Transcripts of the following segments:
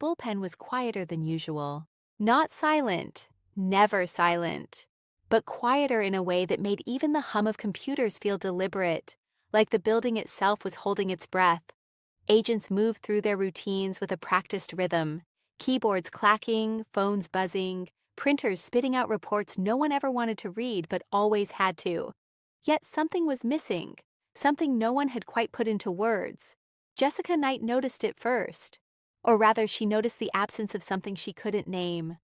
bullpen was quieter than usual. Not silent, never silent, but quieter in a way that made even the hum of computers feel deliberate, like the building itself was holding its breath. Agents moved through their routines with a practiced rhythm, keyboards clacking, phones buzzing, printers spitting out reports no one ever wanted to read but always had to. Yet something was missing, something no one had quite put into words. Jessica Knight noticed it first. Or rather, she noticed the absence of something she couldn't name.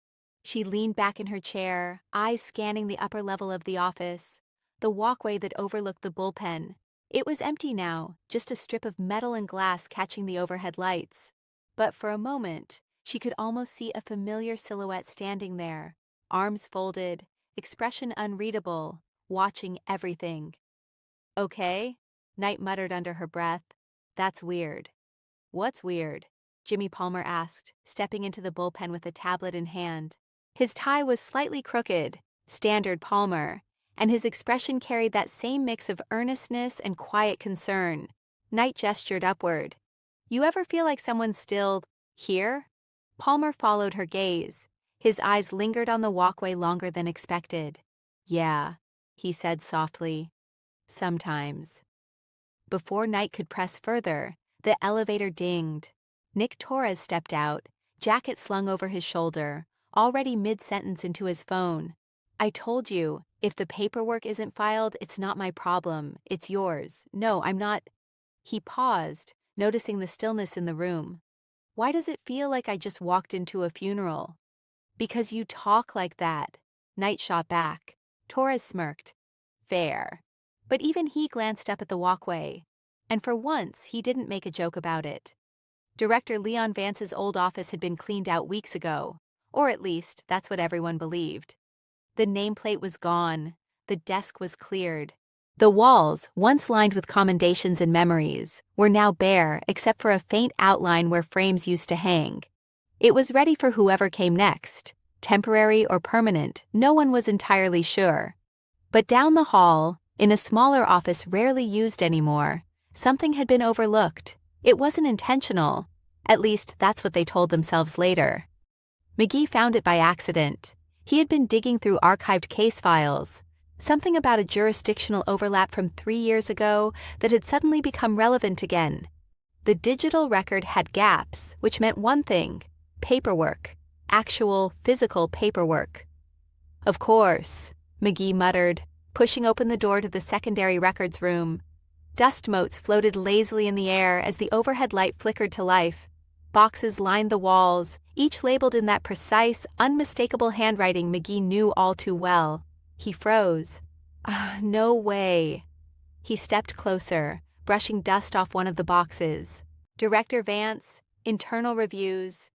She leaned back in her chair, eyes scanning the upper level of the office, the walkway that overlooked the bullpen. It was empty now, just a strip of metal and glass catching the overhead lights. But for a moment, she could almost see a familiar silhouette standing there, arms folded, expression unreadable, watching everything. "Okay," Knight muttered under her breath. "That's weird." "What's weird?" Jimmy Palmer asked, stepping into the bullpen with a tablet in hand. His tie was slightly crooked, standard Palmer, and his expression carried that same mix of earnestness and quiet concern. Knight gestured upward. "You ever feel like someone's still here?" Palmer followed her gaze. His eyes lingered on the walkway longer than expected. "Yeah," he said softly. "Sometimes." Before Knight could press further, the elevator dinged. Nick Torres stepped out, jacket slung over his shoulder, already mid-sentence into his phone. "I told you, if the paperwork isn't filed, it's not my problem, it's yours. No, I'm not." He paused, noticing the stillness in the room. "Why does it feel like I just walked into a funeral?" "Because you talk like that," Knight shot back. Torres smirked. "Fair." But even he glanced up at the walkway. And for once, he didn't make a joke about it. Director Leon Vance's old office had been cleaned out weeks ago. Or at least, that's what everyone believed. The nameplate was gone. The desk was cleared. The walls, once lined with commendations and memories, were now bare except for a faint outline where frames used to hang. It was ready for whoever came next. Temporary or permanent, no one was entirely sure. But down the hall, in a smaller office rarely used anymore, something had been overlooked. It wasn't intentional. At least, that's what they told themselves later. McGee found it by accident. He had been digging through archived case files. Something about a jurisdictional overlap from 3 years ago that had suddenly become relevant again. The digital record had gaps, which meant one thing: paperwork. Actual, physical paperwork. "Of course," McGee muttered, pushing open the door to the secondary records room. Dust motes floated lazily in the air as the overhead light flickered to life. Boxes lined the walls, each labeled in that precise, unmistakable handwriting McGee knew all too well. He froze. No way. He stepped closer, brushing dust off one of the boxes. Director Vance, internal reviews.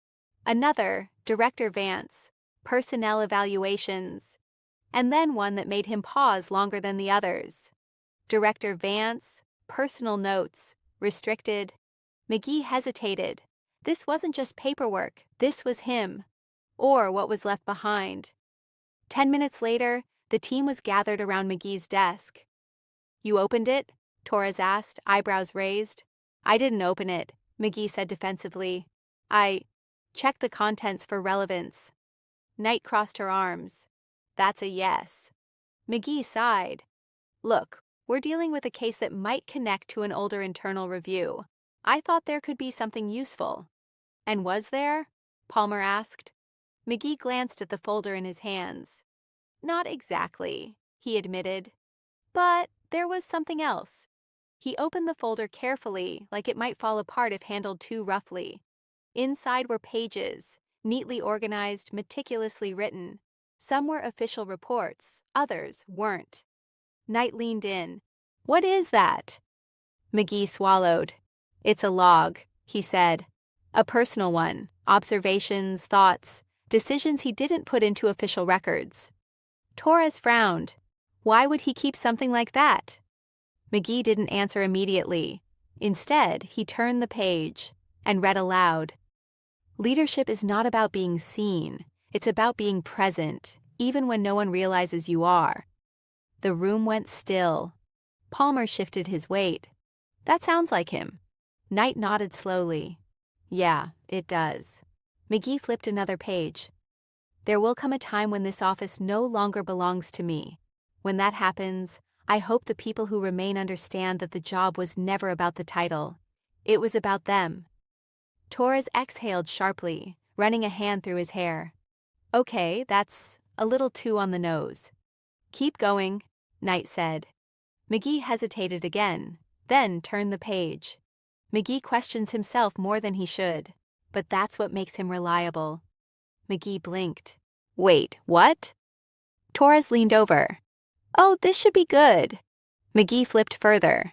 Another, Director Vance, personnel evaluations. And then one that made him pause longer than the others. Director Vance, personal notes, restricted. McGee hesitated. This wasn't just paperwork, this was him. Or what was left behind. 10 minutes later, the team was gathered around McGee's desk. "You opened it?" Torres asked, eyebrows raised. "I didn't open it," McGee said defensively. "I checked the contents for relevance." Knight crossed her arms. "That's a yes." McGee sighed. "Look, we're dealing with a case that might connect to an older internal review. I thought there could be something useful." "And was there?" Palmer asked. McGee glanced at the folder in his hands. "Not exactly," he admitted. "But there was something else." He opened the folder carefully, like it might fall apart if handled too roughly. Inside were pages, neatly organized, meticulously written. Some were official reports, others weren't. Knight leaned in. "What is that?" McGee swallowed. "It's a log," he said. "A personal one, observations, thoughts, decisions he didn't put into official records." Torres frowned. Why would he keep something like that? McGee didn't answer immediately. Instead, he turned the page and read aloud. "Leadership is not about being seen. It's about being present, even when no one realizes you are." The room went still. Palmer shifted his weight. "That sounds like him." Knight nodded slowly. "Yeah, it does." McGee flipped another page. There will come a time when this office no longer belongs to me. When that happens, I hope the people who remain understand that the job was never about the title. It was about them. Torres exhaled sharply, running a hand through his hair. Okay, that's a little too on the nose. Keep going, Knight said. McGee hesitated again, then turned the page. McGee questions himself more than he should, but that's what makes him reliable. McGee blinked. Wait, what? Torres leaned over. Oh, this should be good. McGee flipped further.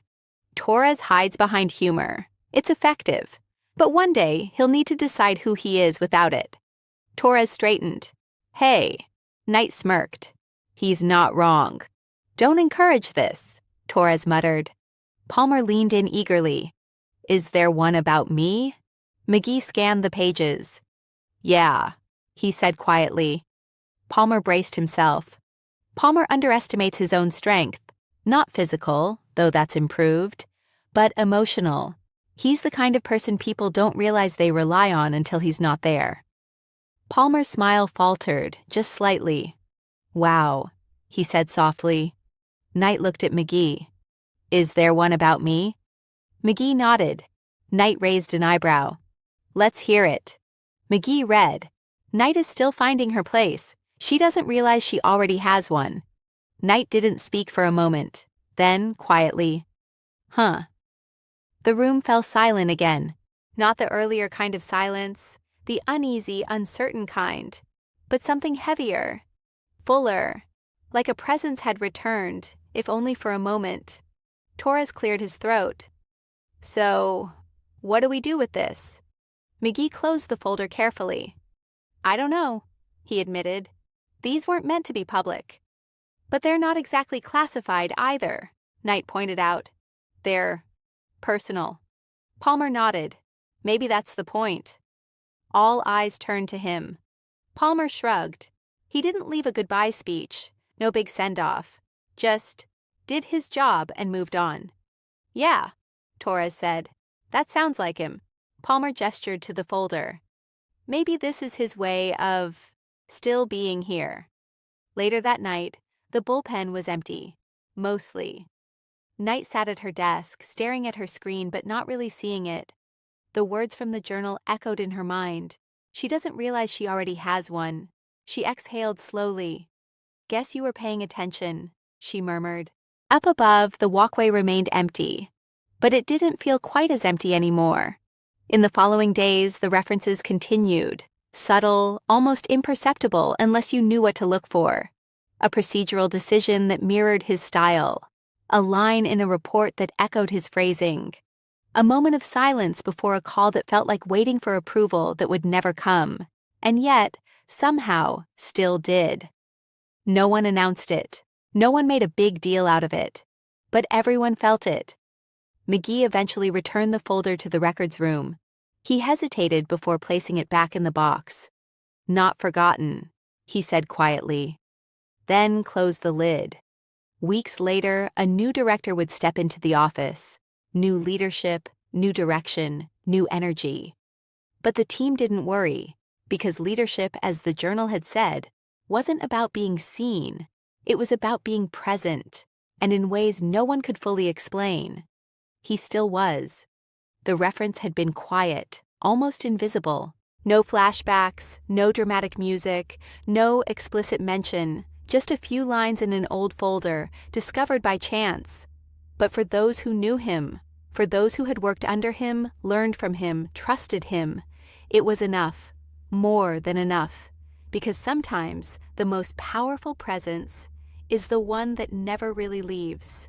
Torres hides behind humor. It's effective. But one day, he'll need to decide who he is without it. Torres straightened. Hey. Knight smirked. He's not wrong. Don't encourage this, Torres muttered. Palmer leaned in eagerly. Is there one about me? McGee scanned the pages. Yeah, he said quietly. Palmer braced himself. Palmer underestimates his own strength. Not physical, though that's improved, but emotional. He's the kind of person people don't realize they rely on until he's not there. Palmer's smile faltered, just slightly. Wow, he said softly. Knight looked at McGee. Is there one about me? McGee nodded. Knight raised an eyebrow. Let's hear it. McGee read. Knight is still finding her place. She doesn't realize she already has one. Knight didn't speak for a moment. Then, quietly, Huh. The room fell silent again. Not the earlier kind of silence, the uneasy, uncertain kind, but something heavier, fuller, like a presence had returned, if only for a moment. Torres cleared his throat. So, what do we do with this? McGee closed the folder carefully. I don't know, he admitted. These weren't meant to be public. But they're not exactly classified either, Knight pointed out. They're personal. Palmer nodded. Maybe that's the point. All eyes turned to him. Palmer shrugged. He didn't leave a goodbye speech, no big send-off. Just did his job and moved on. Yeah, Torres said. That sounds like him. Palmer gestured to the folder. Maybe this is his way of still being here. Later that night, the bullpen was empty. Mostly. Knight sat at her desk, staring at her screen but not really seeing it. The words from the journal echoed in her mind. She doesn't realize she already has one. She exhaled slowly. Guess you were paying attention, she murmured. Up above, the walkway remained empty. But it didn't feel quite as empty anymore. In the following days, the references continued. Subtle, almost imperceptible unless you knew what to look for. A procedural decision that mirrored his style. A line in a report that echoed his phrasing. A moment of silence before a call that felt like waiting for approval that would never come, and yet, somehow, still did. No one announced it. No one made a big deal out of it. But everyone felt it. McGee eventually returned the folder to the records room. He hesitated before placing it back in the box. Not forgotten, he said quietly. Then closed the lid. Weeks later, a new director would step into the office. New leadership, new direction, new energy. But the team didn't worry, because leadership, as the journal had said, wasn't about being seen. It was about being present, and in ways no one could fully explain. He still was. The reference had been quiet, almost invisible. No flashbacks, no dramatic music, no explicit mention, just a few lines in an old folder, discovered by chance. But for those who knew him, for those who had worked under him, learned from him, trusted him, it was enough, more than enough, because sometimes the most powerful presence is the one that never really leaves.